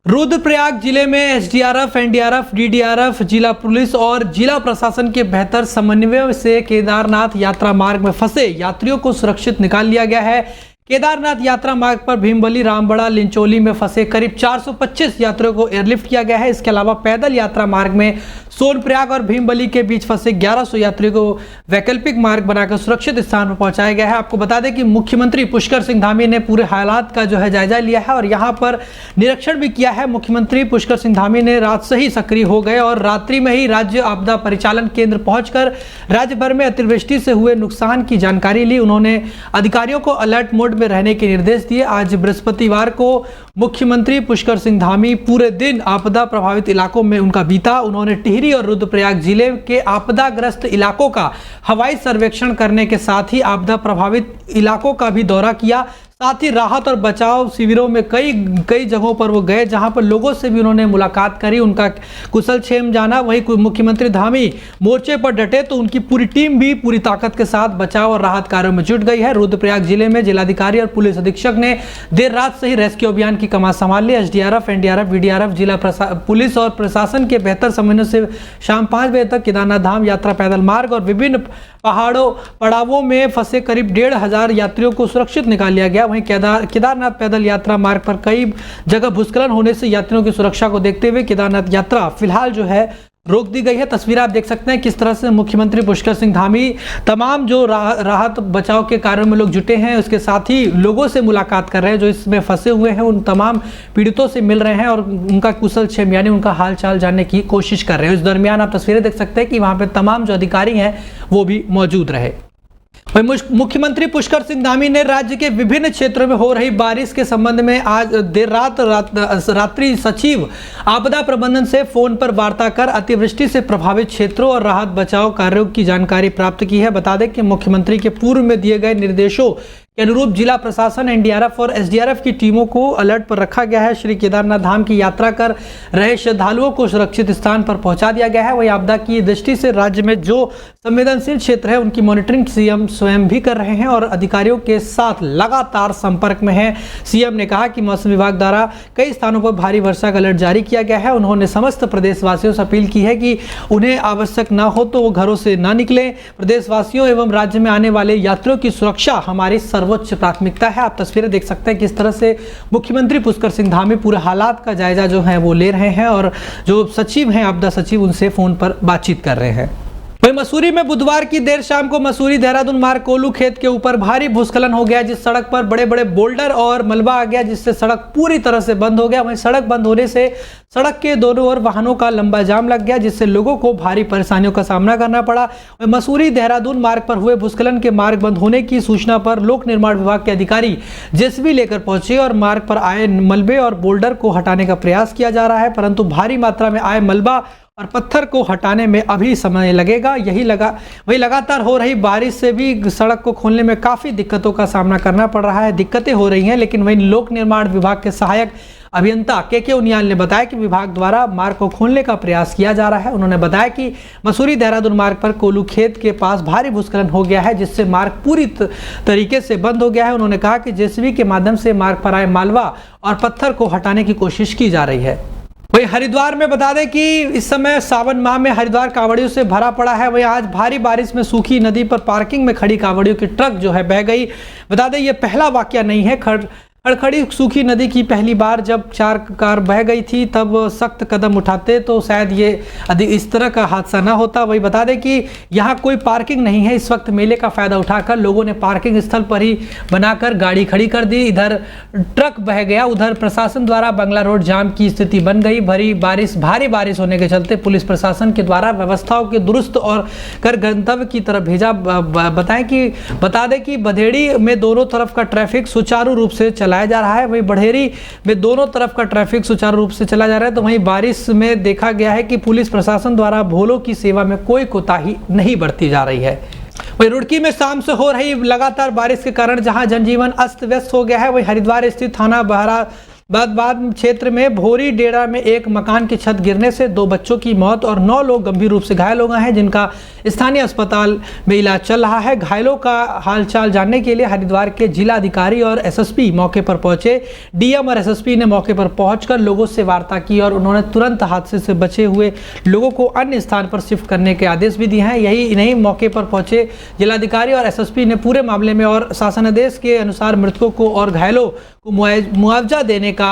रुद्रप्रयाग जिले में SDRF, NDRF, DDRF, जिला पुलिस और जिला प्रशासन के बेहतर समन्वय से केदारनाथ यात्रा मार्ग में फंसे यात्रियों को सुरक्षित निकाल लिया गया है। केदारनाथ यात्रा मार्ग पर भीमबली, रामबड़ा, लिंचोली में फंसे करीब 425 यात्रियों को एयरलिफ्ट किया गया है। इसके अलावा पैदल यात्रा मार्ग में सोनप्रयाग और भीमबली के बीच फंसे 1100 यात्रियों को वैकल्पिक मार्ग बनाकर सुरक्षित स्थान पर पहुंचाया गया है। आपको बता दें कि मुख्यमंत्री पुष्कर सिंह धामी ने पूरे हालात का जो है जायजा लिया है और यहां पर निरीक्षण भी किया है। मुख्यमंत्री पुष्कर सिंह धामी ने रात से ही सक्रिय हो गए और रात्रि में ही राज्य आपदा परिचालन केंद्र पहुंचकर राज्य भर में अतिवृष्टि से हुए नुकसान की जानकारी ली। उन्होंने अधिकारियों को अलर्ट मोड में रहने के निर्देश दिए। आज बृहस्पतिवार को मुख्यमंत्री पुष्कर सिंह धामी पूरे दिन आपदा प्रभावित इलाकों में उनका बीता। उन्होंने टिहरी और रुद्रप्रयाग जिले के आपदाग्रस्त इलाकों का हवाई सर्वेक्षण करने के साथ ही आपदा प्रभावित इलाकों का भी दौरा किया। साथ ही राहत और बचाव शिविरों में कई जगहों पर वो गए जहां पर लोगों से भी उन्होंने मुलाकात करी, उनका कुशल क्षेम जाना। वहीं मुख्यमंत्री धामी मोर्चे पर डटे तो उनकी पूरी टीम भी पूरी ताकत के साथ बचाव और राहत कार्यों में जुट गई है। रुद्रप्रयाग जिले में जिलाधिकारी और पुलिस अधीक्षक ने देर रात से ही रेस्क्यू अभियान की कमान संभाल ली। एसडीआरएफ, एनडीआरएफ, डीडीआरएफ, जिला पुलिस और प्रशासन के बेहतर समन्वय से शाम 5 बजे तक केदारनाथ धाम यात्रा पैदल मार्ग और विभिन्न पड़ावों में फंसे करीब 1,500 यात्रियों को सुरक्षित निकाल लिया गया। वहीं केदारनाथ पैदल यात्रा मार्ग पर कई जगह भूस्खलन होने से यात्रियों की सुरक्षा को देखते हुए केदारनाथ यात्रा फिलहाल जो है रोक दी गई है। तस्वीर आप देख सकते हैं किस तरह से मुख्यमंत्री पुष्कर सिंह धामी तमाम जो राहत बचाव के कार्यों में लोग जुटे हैं, उसके साथ ही लोगों से मुलाकात कर रहे हैं जो इसमें फंसे हुए हैं, उन तमाम पीड़ितों से मिल रहे हैं और उनका कुशल क्षेम यानी उनका हाल चाल जानने की कोशिश कर रहे हैं। इस दरमियान आप तस्वीरें देख सकते हैं कि वहां पर तमाम जो अधिकारी हैं वो भी मौजूद रहे। मुख्यमंत्री पुष्कर सिंह धामी ने राज्य के विभिन्न क्षेत्रों में हो रही बारिश के संबंध में आज देर रात्रि सचिव आपदा प्रबंधन से फोन पर वार्ता कर अतिवृष्टि से प्रभावित क्षेत्रों और राहत बचाव कार्यों की जानकारी प्राप्त की है। बता दें कि मुख्यमंत्री के पूर्व में दिए गए निर्देशों के अनुरूप जिला प्रशासन, एनडीआरएफ और एसडीआरएफ की टीमों को अलर्ट पर रखा गया है। श्री केदारनाथ धाम की यात्रा कर रहे श्रद्धालुओं को सुरक्षित स्थान पर पहुंचा दिया गया है। वही आपदा की दृष्टि से राज्य में जो संवेदनशील क्षेत्र है उनकी मॉनिटरिंग सीएम स्वयं भी कर रहे हैं और अधिकारियों के साथ लगातार संपर्क में है। सीएम ने कहा कि मौसम विभाग द्वारा कई स्थानों पर भारी वर्षा का अलर्ट जारी किया गया है। उन्होंने समस्त प्रदेशवासियों से अपील की है कि उन्हें आवश्यक न हो तो वो घरों से न निकलें। प्रदेशवासियों एवं राज्य में आने वाले यात्रियों की सुरक्षा हमारी सर्वोच्च प्राथमिकता है। आप तस्वीरें देख सकते हैं किस तरह से मुख्यमंत्री पुष्कर सिंह धामी पूरे हालात का जायजा जो है वो ले रहे हैं और जो सचिव हैं, आपदा सचिव, उनसे फोन पर बातचीत कर रहे हैं। वहीं मसूरी में बुधवार की देर शाम को मसूरी देहरादून मार्ग कोलू खेत के ऊपर भारी भूस्खलन हो गया, जिस सड़क पर बड़े बड़े बोल्डर और मलबा आ गया, जिससे सड़क पूरी तरह से बंद हो गया। वहीं सड़क बंद होने से सड़क के दोनों ओर वाहनों का लंबा जाम लग गया, जिससे लोगों को भारी परेशानियों का सामना करना पड़ा। मसूरी देहरादून मार्ग पर हुए भूस्खलन के मार्ग बंद होने की सूचना पर लोक निर्माण विभाग के अधिकारी जेसीबी लेकर पहुंचे और मार्ग पर आए मलबे और बोल्डर को हटाने का प्रयास किया जा रहा है, परंतु भारी मात्रा में आए मलबा और पत्थर को हटाने में अभी समय लगेगा। वही लगातार हो रही बारिश से भी सड़क को खोलने में काफ़ी दिक्कतों का सामना करना पड़ रहा है। दिक्कतें हो रही हैं, लेकिन वहीं लोक निर्माण विभाग के सहायक अभियंता के उनियाल ने बताया कि विभाग द्वारा मार्ग को खोलने का प्रयास किया जा रहा है। उन्होंने बताया कि मसूरी देहरादून मार्ग पर कोलू खेत के पास भारी भूस्खलन हो गया है, जिससे मार्ग पूरी तरीके से बंद हो गया है। उन्होंने कहा कि जेसीबी के माध्यम से मार्ग पर आए मालवा और पत्थर को हटाने की कोशिश की जा रही है। वही हरिद्वार में बता दें कि इस समय सावन माह में हरिद्वार कांवड़ियों से भरा पड़ा है। वही आज भारी बारिश में सूखी नदी पर पार्किंग में खड़ी कांवड़ियों की ट्रक जो है बह गई। बता दें ये पहला वाकया नहीं है। खड़खड़ी सूखी नदी की पहली बार जब 4 कार बह गई थी तब सख्त कदम उठाते तो शायद ये इस तरह का हादसा ना होता। वही बता दें कि यहाँ कोई पार्किंग नहीं है। इस वक्त मेले का फायदा उठाकर लोगों ने पार्किंग स्थल पर ही बनाकर गाड़ी खड़ी कर दी। इधर ट्रक बह गया, उधर प्रशासन द्वारा बंगला रोड जाम की स्थिति बन गई। भारी बारिश होने के चलते पुलिस प्रशासन के द्वारा व्यवस्थाओं के दुरुस्त और कर गंतव्य की तरफ भेजा। बता दें कि बधेड़ी में दोनों तरफ का ट्रैफिक सुचारू रूप से चलाया जा रहा है। वहीं बढ़ेरी में दोनों तरफ का ट्रैफिक सुचारू रूप से चला जा रहा है। तो वहीं बारिश में देखा गया है कि पुलिस प्रशासन द्वारा भोलों की सेवा में कोई कोताही नहीं बरती जा रही है। वहीं रुड़की में शाम से हो रही लगातार बारिश के कारण जहां जनजीवन अस्त व्यस्त हो गया है, वहीं हरिद्वार स्थित थाना बहरा बाद क्षेत्र में भोरी डेरा में एक मकान की छत गिरने से 2 बच्चों की मौत और 9 लोग गंभीर रूप से घायल हो गए हैं, जिनका स्थानीय अस्पताल में इलाज चल रहा है। घायलों का हालचाल जानने के लिए हरिद्वार के जिला अधिकारी और एसएसपी मौके पर पहुंचे। डीएम और एसएसपी ने मौके पर पहुंचकर लोगों से वार्ता की और उन्होंने तुरंत हादसे से बचे हुए लोगों को अन्य स्थान पर शिफ्ट करने के आदेश भी दिए हैं। यही नहीं, मौके पर पहुंचे जिलाधिकारी और एसएसपी ने पूरे मामले में और शासनादेश के अनुसार मृतकों को और घायलों को मुआवजा देने का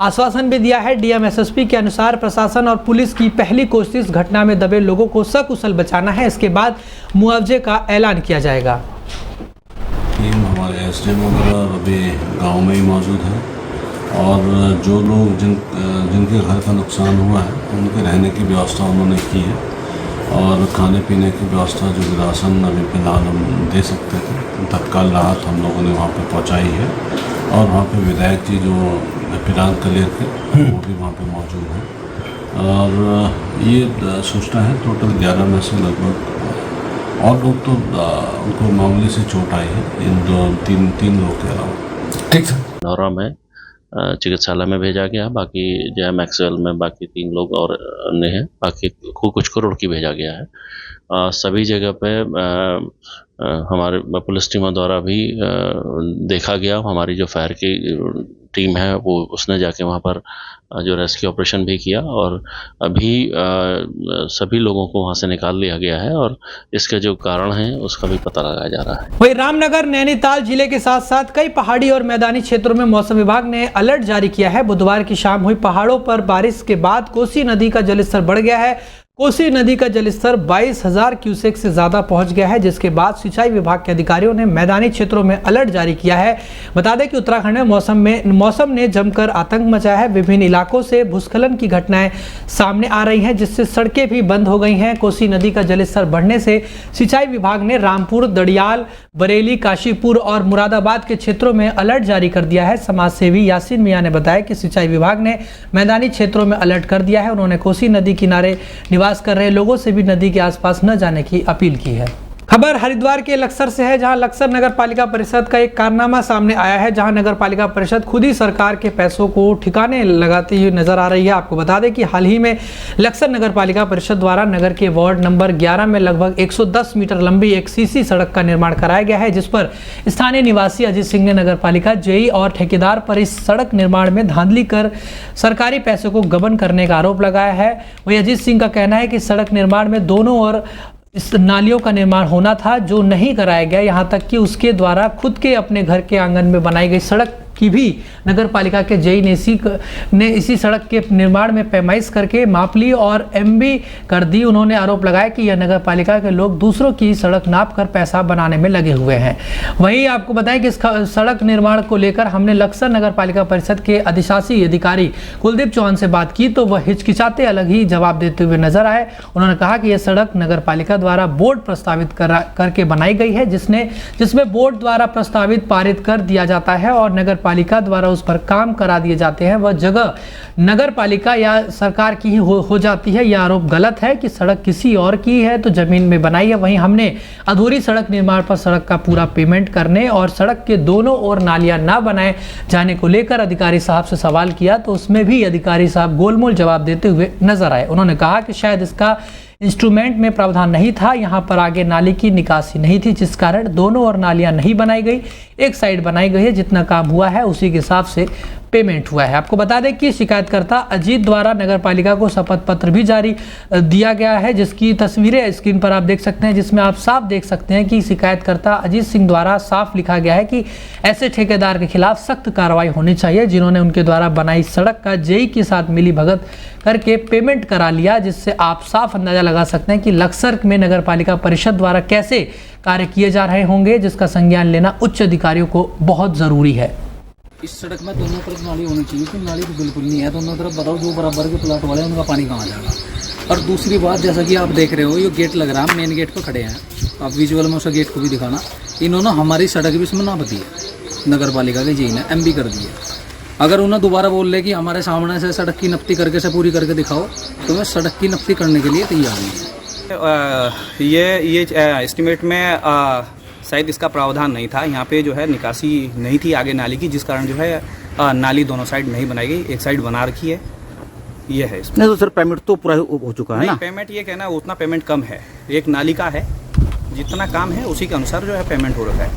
आश्वासन भी दिया है। डीएम एसएसपी के अनुसार प्रशासन और पुलिस की पहली कोशिश घटना में दबे लोगों को सकुशल बचाना है, इसके बाद मुआवजे का ऐलान किया जाएगा। टीम हमारे एसडीएम वगैरह अभी गांव में ही मौजूद है और जो लोग जिनके घर का नुकसान हुआ है उनके रहने की व्यवस्था उन्होंने की है और खाने पीने की व्यवस्था जो राशन अभी फिलहाल हम दे सकते थे तत्काल राहत हम लोगों ने वहाँ पे पहुँचाई है और वहाँ पे विधायक जी जो फिलहाल कलेर के वो भी वहाँ पे मौजूद हैं और ये सूचना है टोटल 11 में से लगभग और लोग तो उनको मामूली से चोट आई है इन तीन लोग के अलावा। ठीक सर। नौरा में चिकित्सालय में भेजा गया, बाकी जो है मैक्सवेल में बाकी 3 लोग और अन्य हैं, बाकी कुछ करोड़ की भेजा गया है। सभी जगह पे हमारे पुलिस टीमों द्वारा भी देखा गया। हमारी जो फायर की टीम है वो उसने जाके वहाँ पर जो रेस्क्यू ऑपरेशन भी किया और अभी सभी लोगों को वहाँ से निकाल लिया गया है और इसके जो कारण हैं उसका भी पता लगाया जा रहा है। वहीं रामनगर नैनीताल जिले के साथ साथ कई पहाड़ी और मैदानी क्षेत्रों में मौसम विभाग ने अलर्ट जारी किया है। बुधवार की शाम हुई पहाड़ों पर बारिश के बाद कोसी नदी का जलस्तर बढ़ गया है। कोसी नदी का जलस्तर 22,000 क्यूसेक से ज्यादा पहुंच गया है, जिसके बाद सिंचाई विभाग के अधिकारियों ने मैदानी क्षेत्रों में अलर्ट जारी किया है। बता दें कि उत्तराखंड में मौसम ने जमकर आतंक मचाया है। विभिन्न इलाकों से भूस्खलन की घटनाएं सामने आ रही हैं, जिससे सड़कें भी बंद हो गई हैं। कोसी नदी का जलस्तर बढ़ने से सिंचाई विभाग ने रामपुर, दड़ियाल, बरेली, काशीपुर और मुरादाबाद के क्षेत्रों में अलर्ट जारी कर दिया है। समाज सेवी यासीन मियां ने बताया कि सिंचाई विभाग ने मैदानी क्षेत्रों में अलर्ट कर दिया है। उन्होंने कोसी नदी किनारे निवास कर रहे लोगों से भी नदी के आसपास न जाने की अपील की है। खबर हरिद्वार के लक्सर से है, जहां लक्सर नगर पालिका परिषद का एक कारनामा सामने आया है, जहां नगर पालिका परिषद खुद ही सरकार के पैसों को ठिकाने लगाती हुई नजर आ रही है। आपको बता दें कि हाल ही में लक्सर नगर पालिका परिषद द्वारा नगर के वार्ड नंबर 11 में लगभग 110 मीटर लंबी एक सीसी सड़क का निर्माण कराया गया है, जिस पर स्थानीय निवासी अजीत सिंह ने नगर पालिका जेई और ठेकेदार पर इस सड़क निर्माण में धांधली कर सरकारी पैसों को गबन करने का आरोप लगाया है। वही अजीत सिंह का कहना है कि सड़क निर्माण में दोनों ओर इस नालियों का निर्माण होना था, जो नहीं कराया गया। यहाँ तक कि उसके द्वारा खुद के अपने घर के आंगन में बनाई गई सड़क की भी नगर पालिका के जेई ने इसी सड़क के निर्माण में पैमाइश करके माप ली और एमबी कर दी। उन्होंने आरोप लगाया कि यह नगर पालिका के लोग दूसरों की सड़क नाप कर पैसा बनाने में लगे हुए हैं। वहीं आपको बताएं कि इस सड़क निर्माण को लेकर हमने लक्सर नगर पालिका परिषद के अधिशासी अधिकारी कुलदीप चौहान से बात की, तो वह हिचकिचाते अलग ही जवाब देते हुए नजर आए। उन्होंने कहा कि यह सड़क नगर पालिका द्वारा बोर्ड प्रस्तावित करके बनाई गई है, जिसमें बोर्ड द्वारा प्रस्तावित पारित कर दिया जाता है और नगर पालिका द्वारा उस पर काम करा दिए जाते हैं। वह जगह नगर पालिका या सरकार की ही हो जाती है। यह आरोप गलत है कि सड़क किसी और की है तो जमीन में बनाई है। वहीं हमने अधूरी सड़क निर्माण पर सड़क का पूरा पेमेंट करने और सड़क के दोनों ओर नालियां ना बनाए जाने को लेकर अधिकारी साहब से सवाल किया, तो उसमें भी अधिकारी साहब गोलमोल जवाब देते हुए नजर आए। उन्होंने कहा कि शायद इसका इंस्ट्रूमेंट में प्रावधान नहीं था, यहाँ पर आगे नाली की निकासी नहीं थी, जिस कारण दोनों ओर नालियां नहीं बनाई गई, एक साइड बनाई गई है। जितना काम हुआ है उसी के हिसाब से पेमेंट हुआ है। आपको बता दें कि शिकायतकर्ता अजीत द्वारा नगर पालिका को शपथ पत्र भी जारी दिया गया है, जिसकी तस्वीरें स्क्रीन पर आप देख सकते हैं, जिसमें आप साफ देख सकते हैं कि शिकायतकर्ता अजीत सिंह द्वारा साफ लिखा गया है कि ऐसे ठेकेदार के खिलाफ सख्त कार्रवाई होनी चाहिए, जिन्होंने उनके द्वारा बनाई सड़क का जेई के साथ मिली भगत करके पेमेंट करा लिया, जिससे आप साफ अंदाजा लगा सकते हैं कि लक्सर में नगर पालिका परिषद द्वारा कैसे कार्य किए जा रहे होंगे, जिसका संज्ञान लेना उच्च अधिकारियों को बहुत जरूरी है। इस सड़क में दोनों तरफ नाली होनी चाहिए, तो नाली तो बिल्कुल नहीं है। दोनों तरफ बताओ, जो बराबर के प्लाट वाले हैं उनका पानी कहाँ जाएगा। और दूसरी बात, जैसा कि आप देख रहे हो, ये गेट लग रहा है, मेन गेट पर खड़े हैं आप, विजुअल में उसका गेट को भी दिखाना। इन्होंने हमारी सड़क भी इसमें नाप दी है, नगर पालिका के जी ने एमबी कर दी है। अगर उन्हें दोबारा बोल रहे कि हमारे सामने से सड़क की नपती करके से पूरी करके दिखाओ, तो मैं सड़क की नपती करने के लिए तैयार हूँ। ये एस्टिमेट में शायद इसका प्रावधान नहीं था। यहाँ पे जो है निकासी नहीं थी आगे नाली की, जिस कारण जो है नाली दोनों साइड नहीं बनाई गई, एक साइड बना रखी है, ये है इसमें। नहीं तो सर पेमेंट तो पूरा हो चुका है नहीं, ना। पेमेंट ये कहना है उतना पेमेंट कम है, एक नाली का है, जितना काम है उसी के अनुसार जो है पेमेंट हो रखा है।